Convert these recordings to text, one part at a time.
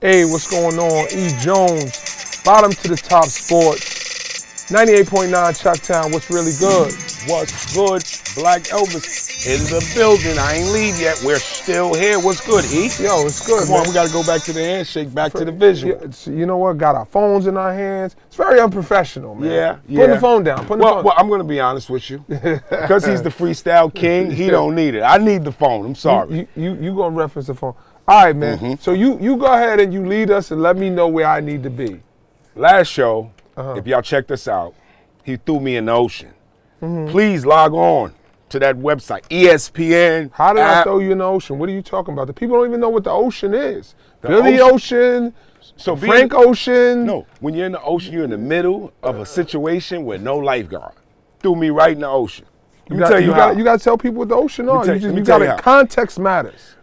Hey, what's going on? E. Jones, bottom to the top sports. 98.9 Chucktown, what's really good? What's good? Black Elvis in the building. I ain't leave yet. We're still here. What's good, E? Yo, it's good, Come man. on, we got to go back to the handshake, back to the visual. Yeah, so you know what? Got our phones in our hands. It's very unprofessional, man. Yeah. Putting the phone down. Well, I'm going to be honest with you. Because he's the freestyle king, he don't need it. I need the phone. I'm sorry. You going to reference the phone. All right, man. So you go ahead and you lead us and let me know where I need to be. Last show, if y'all checked us out, he threw me in the ocean. Please log on to that website, ESPN. How did I throw you in the ocean? What are you talking about? The people don't even know what the ocean is. Billy Ocean, so Frank Ocean. No, when you're in the ocean, you're in the middle of a situation with no lifeguard. Threw me right in the ocean. Let me tell you how. You got to tell people what the ocean are. You got to. Context matters.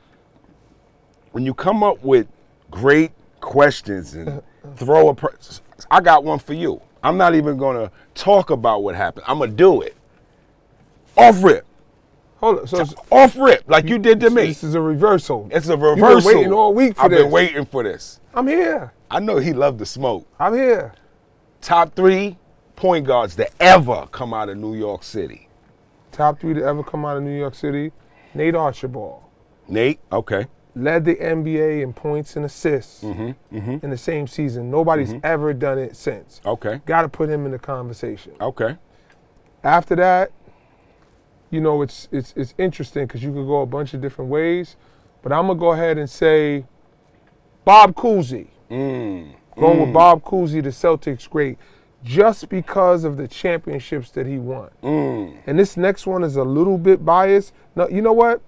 When you come up with great questions and throw I got one for you. I'm not even going to talk about what happened. I'm going to do it. Off rip. Hold on. So off rip, like you did to me. This is a reversal. It's a reversal. You've been waiting all week for this. I've been waiting for this. I'm here. I know he loved the smoke. I'm here. Top 3 point guards that ever come out of New York City. Top 3 to ever come out of New York City. Nate Archibald. Nate, okay. Led the NBA in points and assists in the same season. Nobody's ever done it since. Okay. Got to put him in the conversation. Okay. After that, you know, it's interesting because you could go a bunch of different ways, but I'm going to go ahead and say Bob Cousy. Going with Bob Cousy, the Celtics great, just because of the championships that he won. And this next one is a little bit biased. No, you know what?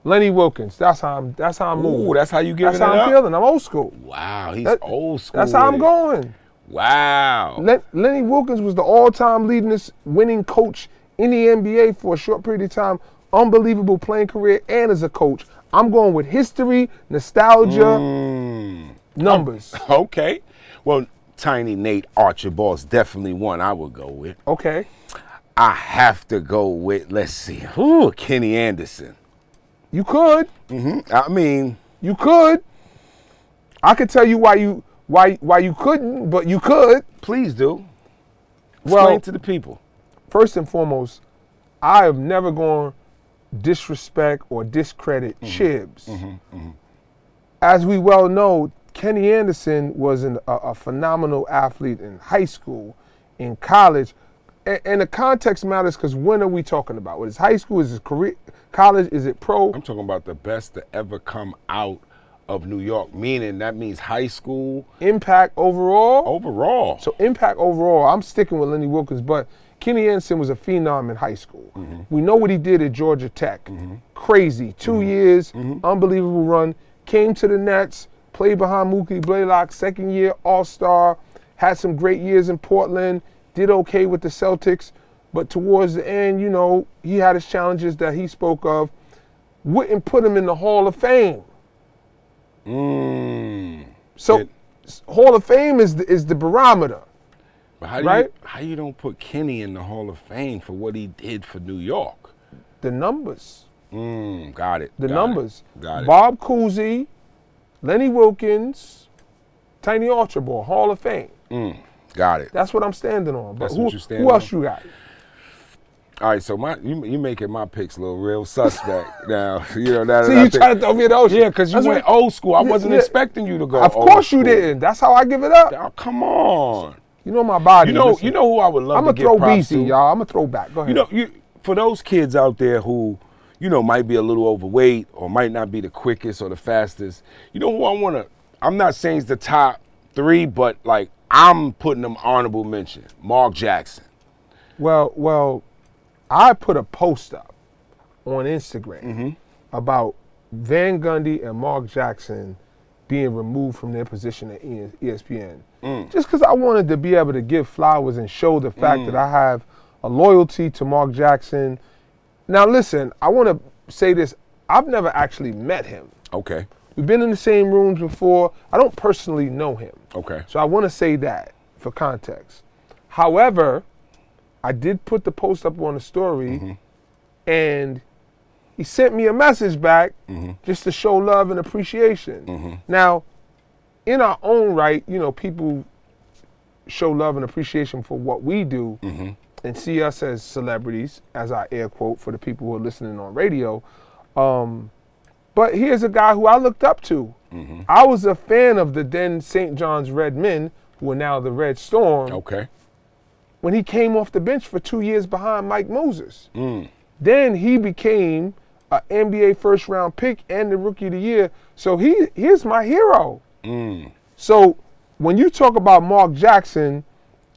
Lenny Wilkins. That's how I'm moving. Ooh, that's how you giving it up? That's how I'm feeling. I'm old school. Wow, he's old school. That's how I'm going. Wow. Lenny Wilkins was the all-time leadingest winning coach in the NBA for a short period of time. Unbelievable playing career and as a coach. I'm going with history, nostalgia, numbers. Okay. Well, Tiny Nate Archibald's definitely one I would go with. Okay. I have to go with, let's see, Kenny Anderson. You could. I mean, you could. I could tell you why you couldn't, but you could. Please do. Explain to the people. First and foremost, I have never gone disrespect or discredit Chibs. As we well know, Kenny Anderson was a phenomenal athlete in high school, in college. And the context matters because when are we talking about? Is high school? Is it career? College? Is it pro? I'm talking about the best to ever come out of New York, meaning that means high school. Impact overall? Overall. So impact overall, I'm sticking with Lenny Wilkins, but Kenny Anderson was a phenom in high school. We know what he did at Georgia Tech. Crazy. 2 years, unbelievable run. Came to the Nets, played behind Mookie Blaylock, second year All-Star, had some great years in Portland, did okay with the Celtics, but towards the end, you know, he had his challenges that he spoke of. Wouldn't put him in the Hall of Fame. So Hall of Fame is the barometer. But how you don't put Kenny in the Hall of Fame for what he did for New York? The numbers. Got it. The numbers. Got it. Bob Cousy, Lenny Wilkins, Tiny Archibald, Hall of Fame. Got it. That's what I'm standing on. But That's what you stand who else you got? All right, so you making my picks a little real suspect now. You know, See, you trying to throw me in the ocean. Yeah, because you went old school. I wasn't expecting you to go Of old course school. you didn't. That's how I give it up. Oh, come on. You know my body. You know who I would love to give props to? I'm going to throw BC, y'all. I'm going to throw back. Go ahead. For those kids out there who, might be a little overweight or might not be the quickest or the fastest, you know who I'm not saying it's the top 3, but, like, I'm putting them honorable mention. Mark Jackson. Well, I put a post up on Instagram about Van Gundy and Mark Jackson being removed from their position at ESPN. Just because I wanted to be able to give flowers and show the fact that I have a loyalty to Mark Jackson. Now, listen, I want to say this. I've never actually met him. Okay. We've been in the same rooms before. I don't personally know him. Okay. So I want to say that for context. However, I did put the post up on the story, and he sent me a message back just to show love and appreciation. Now, in our own right, people show love and appreciation for what we do and see us as celebrities, as I air quote for the people who are listening on radio. But here's a guy who I looked up to. I was a fan of the then St. John's Red Men, who are now the Red Storm. Okay. When he came off the bench for 2 years behind Mike Moses. Then he became an NBA first-round pick and the Rookie of the Year. So here's my hero. So when you talk about Mark Jackson,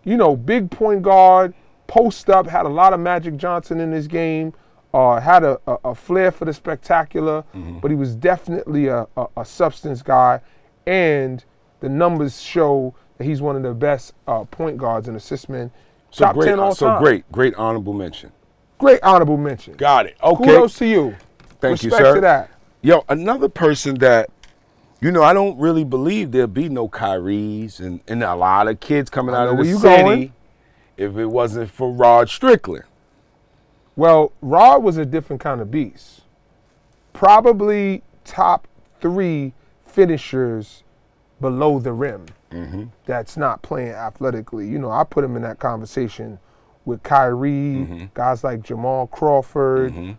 big point guard, post up, had a lot of Magic Johnson in his game, had a flair for the spectacular, but he was definitely a substance guy, and the numbers show that he's one of the best point guards and assist men. So Top 10 all time. Great honorable mention. Great honorable mention. Got it. Okay. Kudos to you. Thank you, Respect sir. to that. Yo, another person that, I don't really believe there'll be no Kyries and a lot of kids coming out of the city if it wasn't for Rod Strickland. Well, Rod was a different kind of beast. Probably top 3 finishers below the rim that's not playing athletically. I put him in that conversation with Kyrie, guys like Jamal Crawford,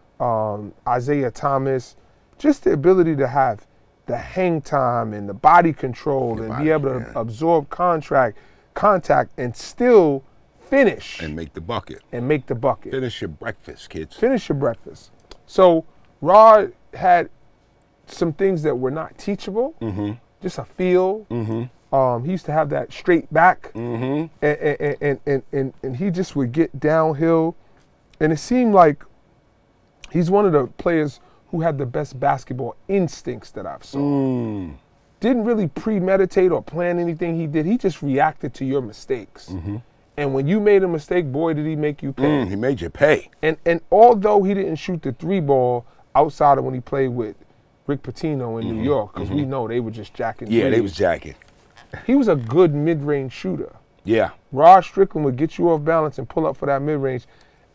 Isaiah Thomas. Just the ability to have the hang time and the body control be able to absorb contact and still finish. And make the bucket. Finish your breakfast, kids. Finish your breakfast. So Rod had some things that were not teachable, just a feel. He used to have that straight back, and he just would get downhill. And it seemed like he's one of the players who had the best basketball instincts that I've seen. Didn't really premeditate or plan anything he did. He just reacted to your mistakes. And when you made a mistake, boy, did he make you pay. He made you pay. And although he didn't shoot the 3-ball outside of when he played with Rick Pitino in New York, because we know they were just jacking Yeah, threes. they was jacking. He was a good mid-range shooter. Yeah. Rod Strickland would get you off balance and pull up for that mid-range.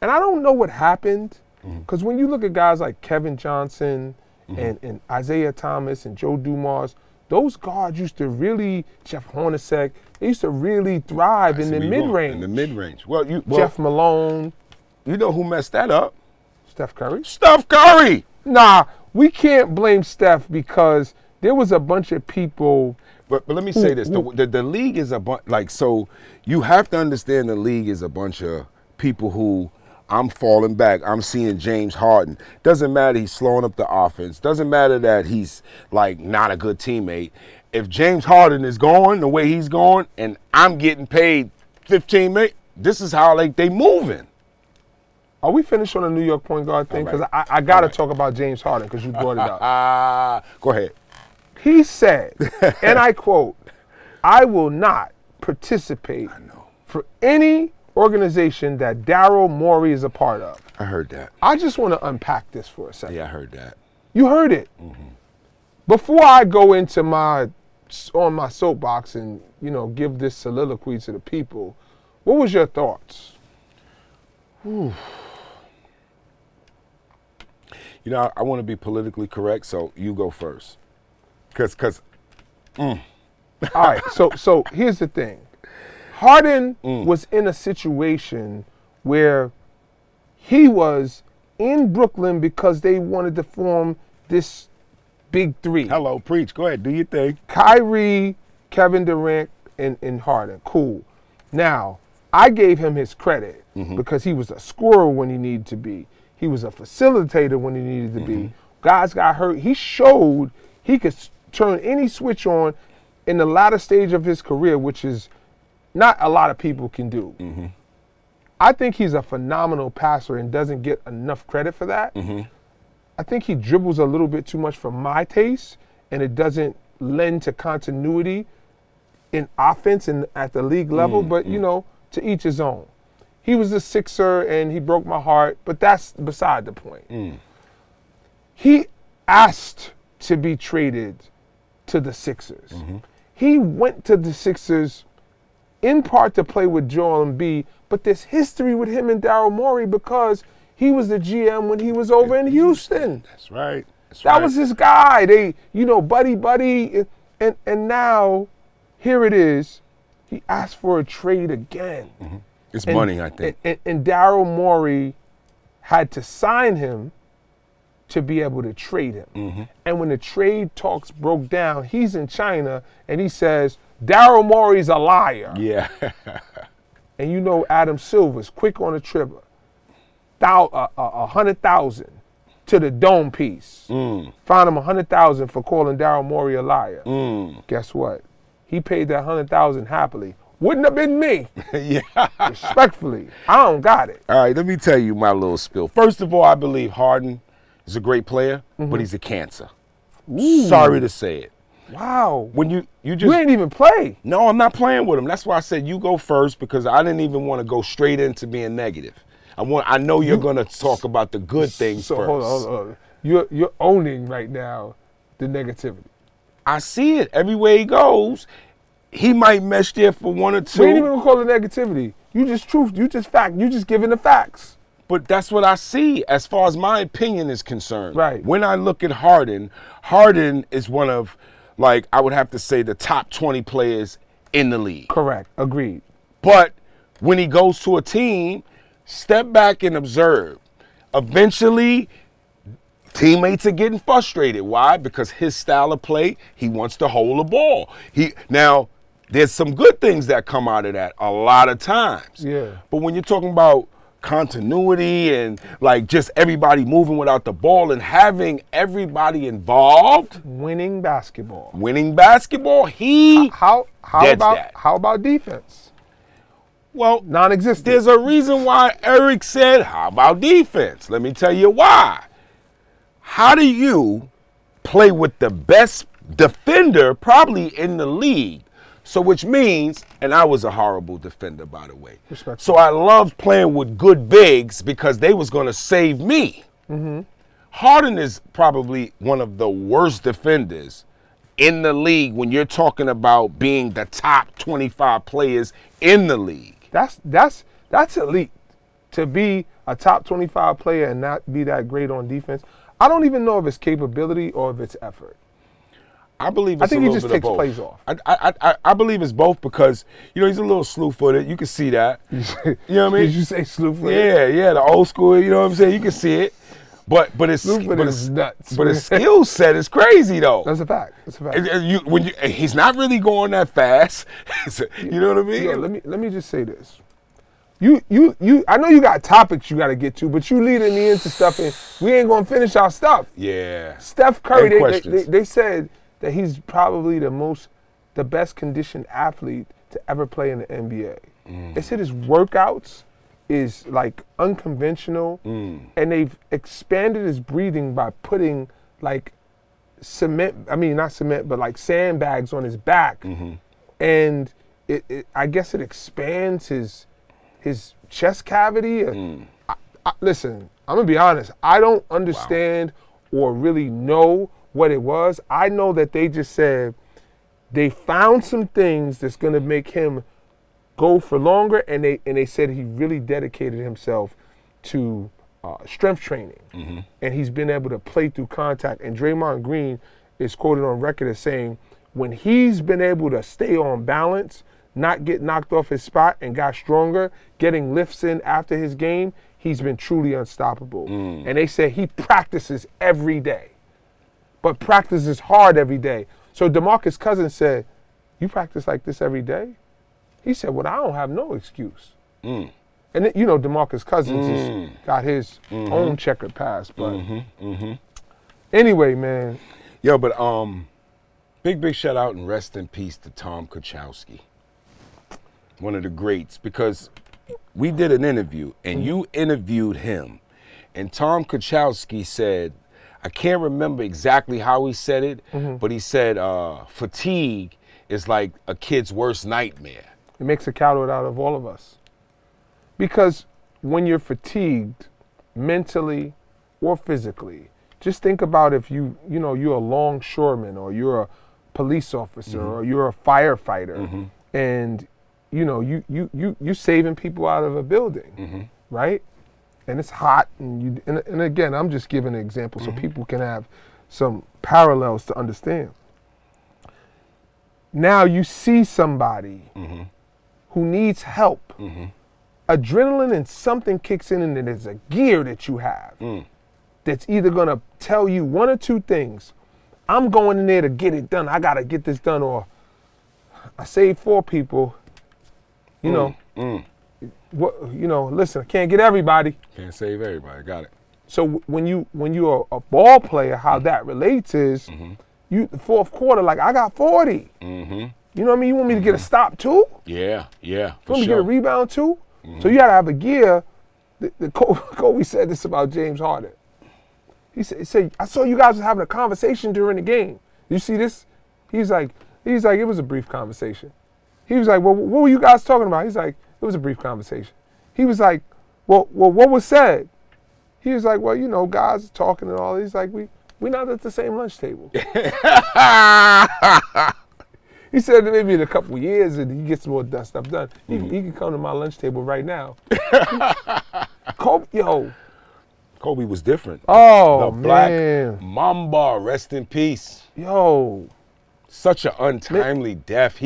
And I don't know what happened, because when you look at guys like Kevin Johnson and Isaiah Thomas and Joe Dumars, those guards used to really, Jeff Hornacek, they used to really thrive in the mid-range. In the mid-range. Well, Jeff Malone. You know who messed that up? Steph Curry? Steph Curry! Nah, we can't blame Steph because there was a bunch of people. But let me say this. The league is a bunch, so you have to understand the league is a bunch of people who I'm falling back. I'm seeing James Harden. Doesn't matter he's slowing up the offense. Doesn't matter that he's, not a good teammate. If James Harden is going the way he's going and I'm getting paid $15 million, this is how, they moving. Are we finished on the New York point guard thing? Because I got to talk about James Harden because you brought it up. Go ahead. He said, and I quote, "I will not participate for any organization that Daryl Morey is a part of." I heard that. I just want to unpack this for a second. Yeah, I heard that. You heard it. Before I go into my soapbox and, give this soliloquy to the people, what was your thoughts? I want to be politically correct, so you go first. All right, so here's the thing. Harden was in a situation where he was in Brooklyn because they wanted to form this big 3. Hello, preach. Go ahead, do your thing. Kyrie, Kevin Durant, and Harden. Cool. Now, I gave him his credit because he was a scorer when he needed to be. He was a facilitator when he needed to be. Guys got hurt. He showed he could turn any switch on in the latter stage of his career, which is not a lot of people can do. I think he's a phenomenal passer and doesn't get enough credit for that. I think he dribbles a little bit too much for my taste, and it doesn't lend to continuity in offense and at the league level, but, to each his own. He was a Sixer, and he broke my heart, but that's beside the point. He asked to be traded to the Sixers. He went to the Sixers in part to play with Joel Embiid, but there's history with him and Daryl Morey because he was the GM when he was over in Houston. That's right. That was his guy. They, buddy. And now, here it is. He asked for a trade again. It's money, I think. And Daryl Morey had to sign him to be able to trade him. And when the trade talks broke down, he's in China and he says, Daryl Morey's a liar. Yeah. And you know Adam Silver's quick on the trigger. 100,000 to the dome piece. Found him 100,000 for calling Daryl Morey a liar. Guess what? He paid that 100,000 happily. Wouldn't have been me. Yeah. Respectfully, I don't got it. All right, let me tell you my little spill. First of all, I believe Harden is a great player, but he's a cancer. Ooh. Sorry to say it. Wow. When you just You ain't even play. No, I'm not playing with him. That's why I said you go first, because I didn't even want to go straight into being negative. I know you're gonna talk about the good things So first. hold on. You're owning right now the negativity. I see it everywhere he goes. He might mesh there for 1 or 2. We ain't even gonna call it negativity. You just truth. You just fact. You just giving the facts. But that's what I see as far as my opinion is concerned. Right. When I look at Harden, Harden is one of, like, I would have to say the top 20 players in the league. Correct. Agreed. But when he goes to a team, step back and observe. Eventually, teammates are getting frustrated. Why? Because his style of play, he wants to hold the ball. Now, there's some good things that come out of that a lot of times. Yeah. But when you're talking about continuity and like just everybody moving without the ball and having everybody involved, Winning basketball. he How gets that. about defense? Well, Non-existent. there's a reason why Eric said, how about defense? Let me tell you why. How do you play with the best defender probably in the league? So which means, and I was a horrible defender, by the way. Respectful. So I loved playing with good bigs because they was going to save me. Harden is probably one of the worst defenders in the league when you're talking about being the top 25 players in the league. That's elite. To be a top 25 player and not be that great on defense. I don't even know if it's capability or if it's effort. I believe it's I think a he little just bit takes of both. plays off. I believe it's both because, you know, he's a little slew-footed. You can see that. You know what I mean? Did you say slew-footed? Yeah, the old school, you know what I'm saying? You can see it. But it's Slew-footed is nuts. But his skill set is crazy though. That's a fact. He's not really going that fast. You know what I mean? Yo, let me just say this. You I know you got topics you got to get to, but you leading me into stuff and we ain't gonna finish our stuff. Yeah. Steph Curry, And questions. they said that he's probably the best conditioned athlete to ever play in the NBA. They said his workouts is like unconventional, and they've expanded his breathing by putting like not cement, but like sandbags on his back, and I guess it expands his chest cavity. Listen, I'm gonna be honest. I don't understand or really know what it was. I know that they just said they found some things that's gonna make him go for longer, and they said he really dedicated himself to strength training, and he's been able to play through contact. And Draymond Green is quoted on record as saying when he's been able to stay on balance, not get knocked off his spot, and got stronger, getting lifts in after his game, he's been truly unstoppable. And they said he practices every day, but practices hard every day. So DeMarcus Cousins said, "You practice like this every day?" He said, "Well, I don't have no excuse." And you know, DeMarcus Cousins has got his own checkered past, but anyway, man. Yo, but big shout out and rest in peace to Tom Kuchowski, one of the greats, because we did an interview and you interviewed him, and Tom Kuchowski said, I can't remember exactly how he said it, but he said fatigue is like a kid's worst nightmare. It makes a coward out of all of us. Because when you're fatigued, mentally or physically, just think about if you're a longshoreman or you're a police officer or you're a firefighter, and you saving people out of a building, right? And it's hot, and again, I'm just giving an example so people can have some parallels to understand. now you see somebody who needs help. Adrenaline and something kicks in, and there's a gear that you have that's either going to tell you one or two things. I'm going in there to get it done. I got to get this done, or I saved 4 people. You know, listen, I can't get everybody. Can't save everybody. Got it. So when you're a ball player, how that relates is you the fourth quarter, like I got 40. You know what I mean? You want me to get a stop too? Yeah, You want me to get a rebound too? So you got to have a gear. Kobe said this about James Harden. He said, I saw you guys was having a conversation during the game. You see this? He's like, it was a brief conversation. He was like, well, what were you guys talking about? He's like, it was a brief conversation. He was like, well, what was said? He was like, well, you know, guys are talking and all. He's like, we're not at the same lunch table. He said that maybe in a couple of years and he gets more stuff done. He can come to my lunch table right now. Kobe was different. Oh, the Black man. Mamba, rest in peace. Yo. Such an untimely death.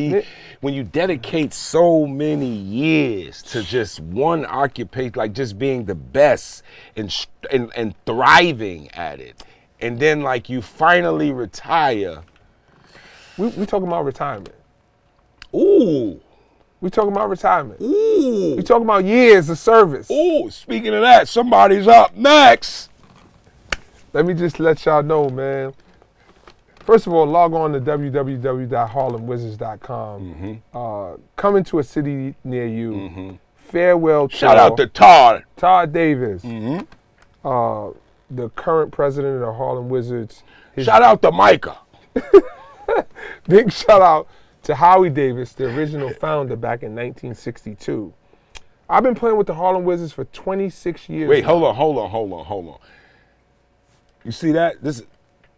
When you dedicate so many years to just one occupation, like just being the best and thriving at it, and then like you finally retire. We talking about retirement. Ooh. We talking about retirement. Ooh. We talking about years of service. Ooh, speaking of that, somebody's up next. Let me just let y'all know, man. First of all, log on to www.harlemwizards.com. Coming to a city near you. Farewell tour. Shout out to Todd. Todd Davis. The current president of the Harlem Wizards. Shout out to Micah. Big shout out to Howie Davis, the original founder back in 1962. I've been playing with the Harlem Wizards for 26 years. Wait, hold on. You see that?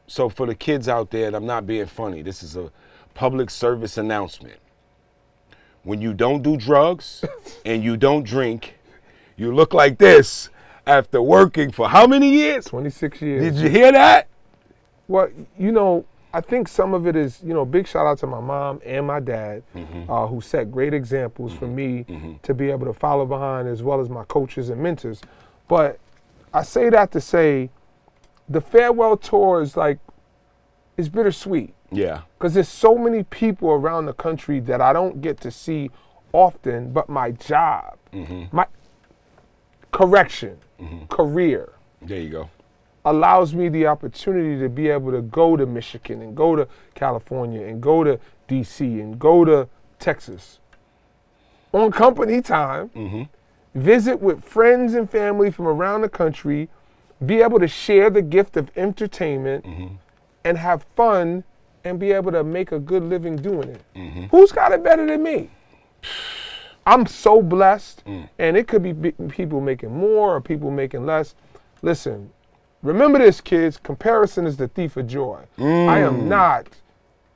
So for the kids out there, and I'm not being funny, this is a public service announcement. When you don't do drugs and you don't drink, you look like this after working for how many years? 26 years. Did you hear that? Well, you know, I think some of it is, you know, big shout out to my mom and my dad, who set great examples for me to be able to follow behind, as well as my coaches and mentors. But I say that to say the farewell tour is like, it's bittersweet. Yeah. Because there's so many people around the country that I don't get to see often, but my job, my career, There you go. allows me the opportunity to be able to go to Michigan and go to California and go to DC and go to Texas on company time, visit with friends and family from around the country, be able to share the gift of entertainment and have fun and be able to make a good living doing it. Who's got it better than me? I'm so blessed, and it could be people making more or people making less. Listen, remember this, kids, comparison is the thief of joy. I am not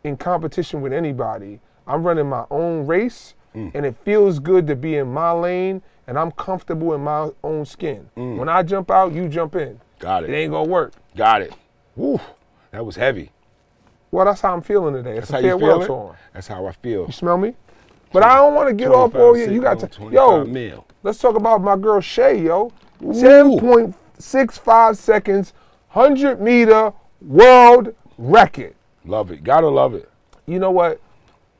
in competition with anybody. I'm running my own race, and it feels good to be in my lane, and I'm comfortable in my own skin. When I jump out, you jump in. Got it. It ain't gonna work. Got it. Woo, that was heavy. Well, that's how I'm feeling today. It's That's a how you farewell feel tour. it? That's how I feel. You smell me? But I don't want to get off all you. You got to, 25 mil. Let's talk about my girl Shay, yo. 10.65 seconds, 100-meter world record. Love it. Gotta love it. You know what?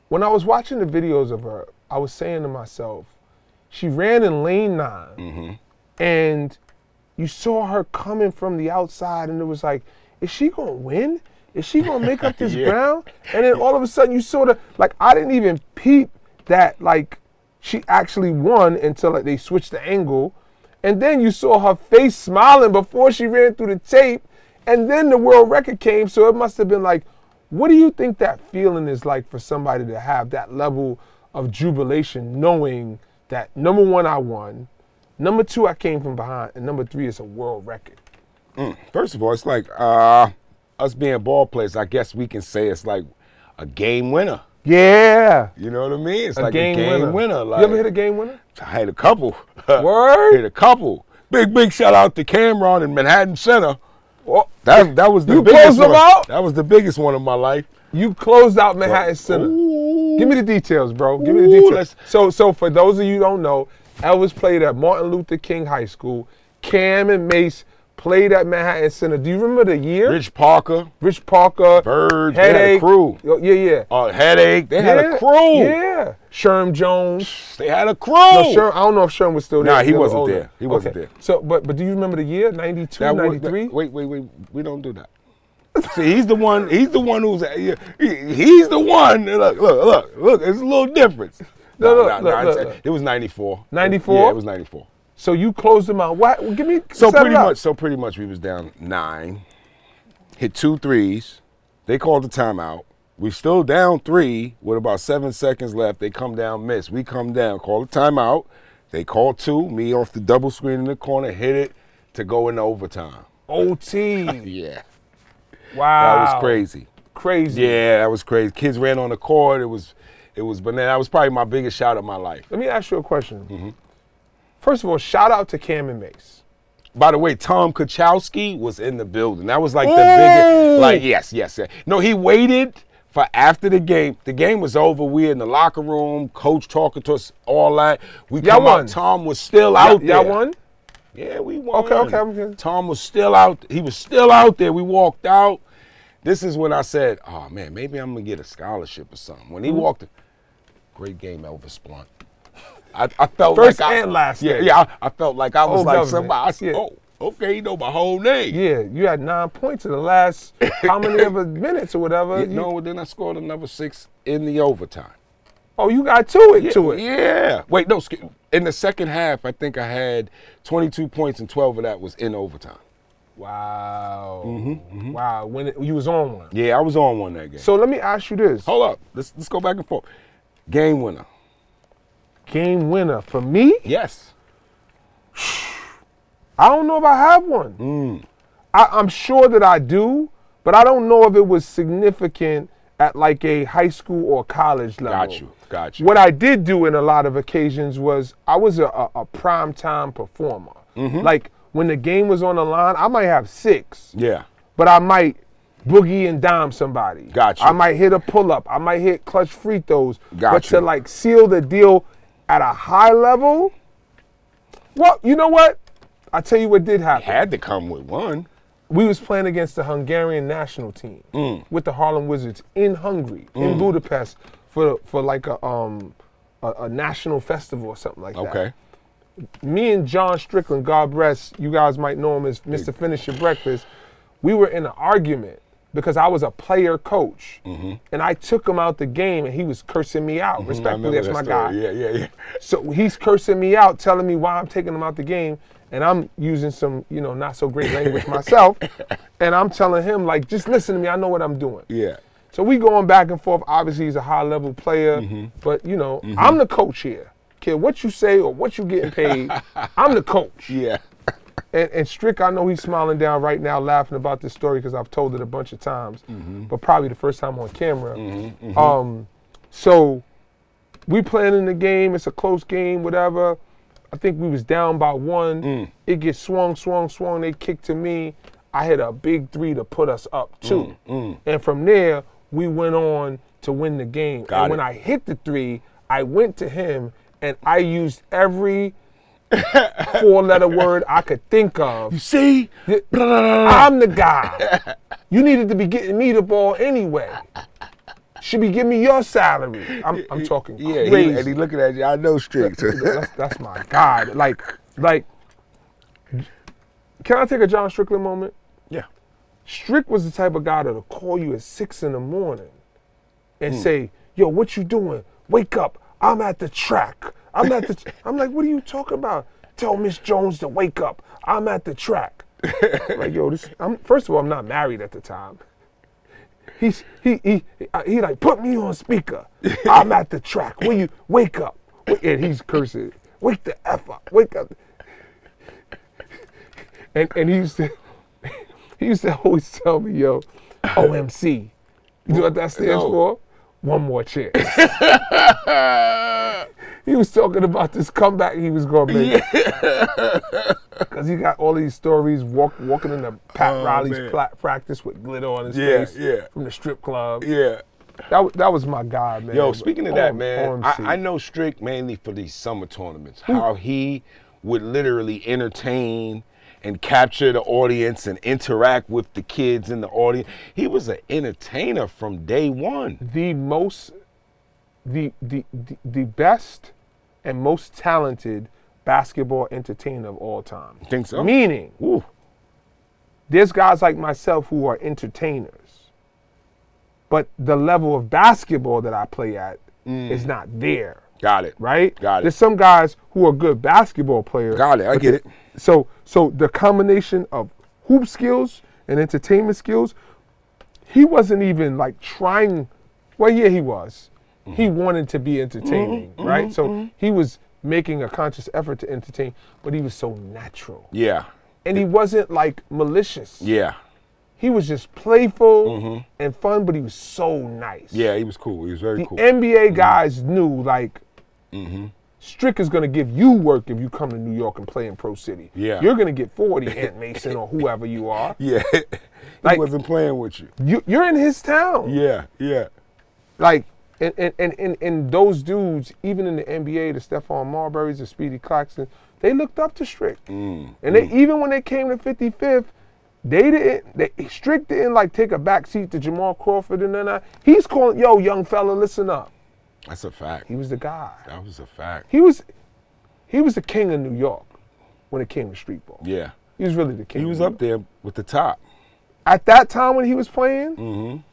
When I was watching the videos of her, I was saying to myself, she ran in lane 9, and you saw her coming from the outside, and it was like, is she gonna win? Is she gonna make up this ground? And then all of a sudden, you sort of like, I didn't even peep that like she actually won until like they switched the angle, and then you saw her face smiling before she ran through the tape, and then the world record came. So it must have been like, what do you think that feeling is like for somebody to have that level of jubilation, knowing that number 1, I won, number 2, I came from behind, and number 3 is a world record? First of all, it's like us being ball players, I guess we can say it's like a game winner. Yeah. You know what I mean? It's A like game a game winner. winner. Like, You ever hit a game winner? I had a couple. Word? Hit a couple. Big shout out to Cameron in Manhattan Center. Well, That was the you biggest closed them one. out? That was the biggest one of my life. You closed out Manhattan Center. Ooh, Give me the details, bro. Give me the Ooh, details. So for those of you who don't know, Elvis played at Martin Luther King High School. Cam and Mace played at Manhattan Center. Do you remember the year? Rich Parker, Headache. Bird, they had a crew. Yeah. Headache, they had a crew. Yeah. Sherm Jones. They had a crew. No, I don't know if Sherm was still there. Nah, he wasn't there. He wasn't there. So, but do you remember the year? 92, 93? Wait. We don't do that. See, he's the one. He's the one who's. He's the one. Look. It's a little difference. Look. It was 94. 94? Yeah, it was 94. So you closed them out. What? Give me. So pretty much, we was down 9. Hit 2 threes. They called the timeout. We still down 3 with about 7 seconds left. They come down, miss. We come down, call the timeout. They call 2. Me off the double screen in the corner, hit it to go into overtime. OT. Yeah. Wow. That was crazy. Crazy. Yeah, that was crazy. Kids ran on the court. It was banana. That was probably my biggest shot of my life. Let me ask you a question. First of all, shout out to Cam and Mace. By the way, Tom Kachowski was in the building. That was like the biggest. Like, yes. No, he waited for after the game. The game was over. We in the locker room. Coach talking to us, all that. We come out. Tom was still out there. Y'all won? Yeah, we won. Okay. Tom was still out. He was still out there. We walked out. This is when I said, oh, man, maybe I'm going to get a scholarship or something. When he walked in, great game, Elvis Blount. I felt First like and last. Yeah, I felt like I was like government. somebody. I said, oh, okay, you know my whole name. Yeah, you had 9 points in the last how many ever minutes or whatever. No, then I scored another 6 in the overtime. Oh, you got to it. Yeah. Wait, no, in the second half, I think I had 22 points and 12 of that was in overtime. Wow. Wow. When you was on one. Yeah, I was on one that game. So let me ask you this. Hold up. Let's go back and forth. Game winner. Game winner for me? Yes. I don't know if I have one. I'm sure that I do, but I don't know if it was significant at like a high school or college level. Got you. What I did do in a lot of occasions was I was a prime time performer. Like when the game was on the line, I might have 6. Yeah. But I might boogie and dime somebody. Got you. I might hit a pull-up. I might hit clutch free throws. But to like seal the deal at a high level, well, you know what? I'll tell you what did happen. Had to come with one. We was playing against the Hungarian national team with the Harlem Wizards in Hungary, in Budapest, for like a national festival or something like that. Okay. Me and John Strickland, God rest, you guys might know him as Mr. Finish Your Breakfast, we were in an argument because I was a player coach. And I took him out the game and he was cursing me out. Respectfully, that's my guy. Yeah. So he's cursing me out, telling me why I'm taking him out the game. And I'm using some, not so great language myself. And I'm telling him, like, just listen to me. I know what I'm doing. Yeah. So we going back and forth. Obviously, he's a high-level player. But, I'm the coach here. Kid, what you say or what you getting paid, I'm the coach. Yeah. And Strick, I know he's smiling down right now, laughing about this story because I've told it a bunch of times, but probably the first time on camera. So we playing in the game. It's a close game, whatever. I think we was down by 1. It gets swung. They kick to me. I hit a big 3 to put us up 2. And from there, we went on to win the game. When I hit the 3, I went to him and I used every 4-letter word I could think of. You see? I'm the guy. You needed to be getting me the ball anyway. Should be giving me your salary. I'm talking crazy. And he looking at you. I know Strick. That's my guy. Like, can I take a John Strickland moment? Yeah. Strick was the type of guy that'll call you at 6 in the morning and say, yo, what you doing? Wake up. I'm at the track. I'm like, what are you talking about? Tell Miss Jones to wake up. I'm at the track. Like, yo, first of all, I'm not married at the time. He like, put me on speaker. I'm at the track. Will you wake up? And he's cursing. Wake the F up. Wake up. And he used to always tell me, yo, OMC. You know what that stands for? One more chance. He was talking about this comeback he was going to make. Because he got all these stories walking into Pat Riley's practice with glitter on his face from the strip club. Yeah. that was my guy, man. Yo, speaking of that, man, OMC. I know Strick mainly for these summer tournaments. How he would literally entertain and capture the audience and interact with the kids in the audience. He was an entertainer from day one. The best and most talented basketball entertainer of all time. You think so? Meaning, there's guys like myself who are entertainers, but the level of basketball that I play at is not there. Got it. Right? Got it. There's some guys who are good basketball players. Got it. I get it. So the combination of hoop skills and entertainment skills, he wasn't even like trying. Well, yeah, he was. He wanted to be entertaining, right? So he was making a conscious effort to entertain, but he was so natural. Yeah. And he wasn't like malicious. Yeah. He was just playful and fun, but he was so nice. Yeah, he was cool. He was very cool. The NBA guys knew, like, Strick is going to give you work if you come to New York and play in Pro City. Yeah. You're going to get 40, Ant Mason or whoever you are. Yeah. Like, he wasn't playing with you. You're in his town. Yeah, yeah. Like, and those dudes, even in the NBA, the Stephon Marburys, the Speedy Claxton, they looked up to Strick. And they, even when they came to 55th, Strick didn't like take a back seat to Jamal Crawford and then he's calling, yo, young fella, listen up. That's a fact. He was the guy. That was a fact. He was the king of New York when it came to street ball. Yeah. He was really the king. He was up there with the top. At that time when he was playing,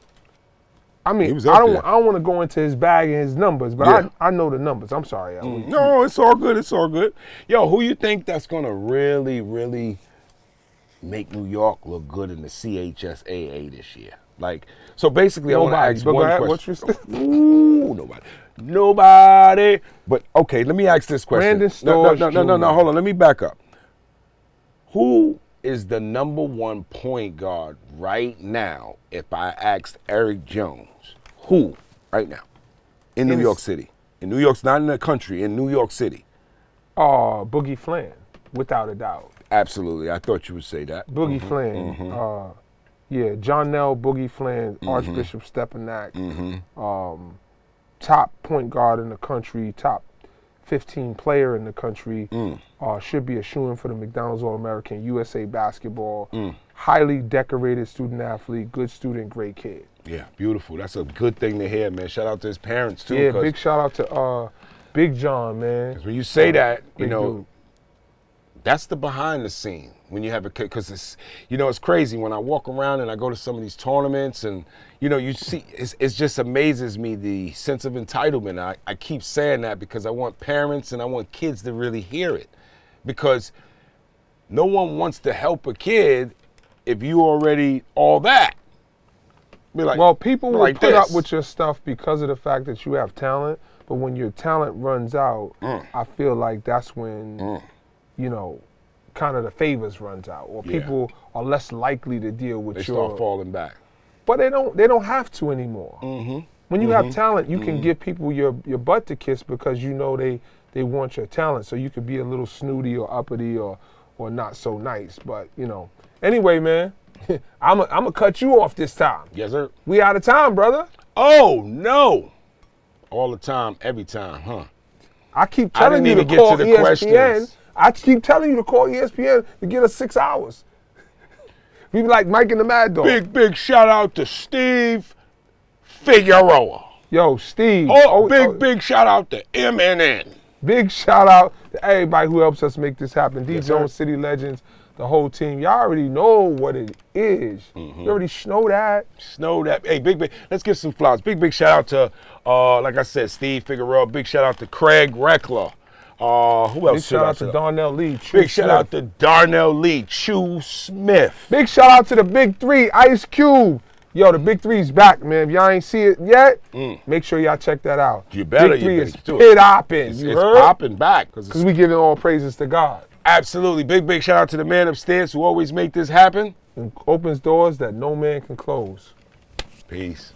I mean, I don't want to go into his bag and his numbers, but I know the numbers. I'm sorry. No, it's all good. It's all good. Yo, who you think that's going to really, really make New York look good in the CHSAA this year? Like, so basically, nobody. I want to ask one question. What's your Ooh, nobody. But okay, let me ask this question. Brandon Storrs No. Hold on. Let me back up. Who is the #1 point guard right now? If I asked Eric Jones, who right now in New York City? In New York's not in the country. In New York City. Boogie Flan, without a doubt. Absolutely. I thought you would say that. Boogie Flan. Yeah, John Nell, Boogie Flan, Archbishop Stepanak, top point guard in the country, top 15 player in the country, should be a shoo-in for the McDonald's All-American, USA basketball, highly decorated student athlete, good student, great kid. Yeah, beautiful. That's a good thing to hear, man. Shout out to his parents, too. Yeah, big shout out to Big John, man. Because when you say that, you know, dude. That's the behind the scene when you have a kid. Because it's, you know, it's crazy when I walk around and I go to some of these tournaments and, you know, you see, it just amazes me the sense of entitlement. I keep saying that because I want parents and I want kids to really hear it. Because no one wants to help a kid if you already all that. Be like, well, people will like put this. up with your stuff because of the fact that you have talent. But when your talent runs out, I feel like that's when, you know, kind of the favors runs out, or people are less likely to deal with they start falling back. But they don't have to anymore. When you have talent, you can give people your butt to kiss because you know they want your talent. So you could be a little snooty or uppity or not so nice. But, you know, anyway, man, I'm gonna cut you off this time. Yes, sir. We out of time, brother. Oh, no. All the time, every time, huh? I keep telling you to call ESPN. I keep telling you to call ESPN to get us 6 hours. We be like Mike and the Mad Dog. Big shout out to Steve Figueroa. Yo, Steve. Big shout out to MNN. Big shout out to everybody who helps us make this happen. D. Yes, Jones, City Legends, the whole team. Y'all already know what it is. You already know that. Hey, big. Let's give some flowers. Big shout out to, like I said, Steve Figueroa. Big shout out to Craig Reckler. Who else? Big shout out to Darnell Lee. Big shout out to Darnell Lee. Chew Smith. Big shout out to the Big Three, Ice Cube. Yo, the Big Three's back, man. If y'all ain't see it yet, make sure y'all check that out. You better. Big Three is do pit hopping. It's popping back. Because we giving all praises to God. Absolutely. Big shout out to the man upstairs who always make this happen. And opens doors that no man can close. Peace.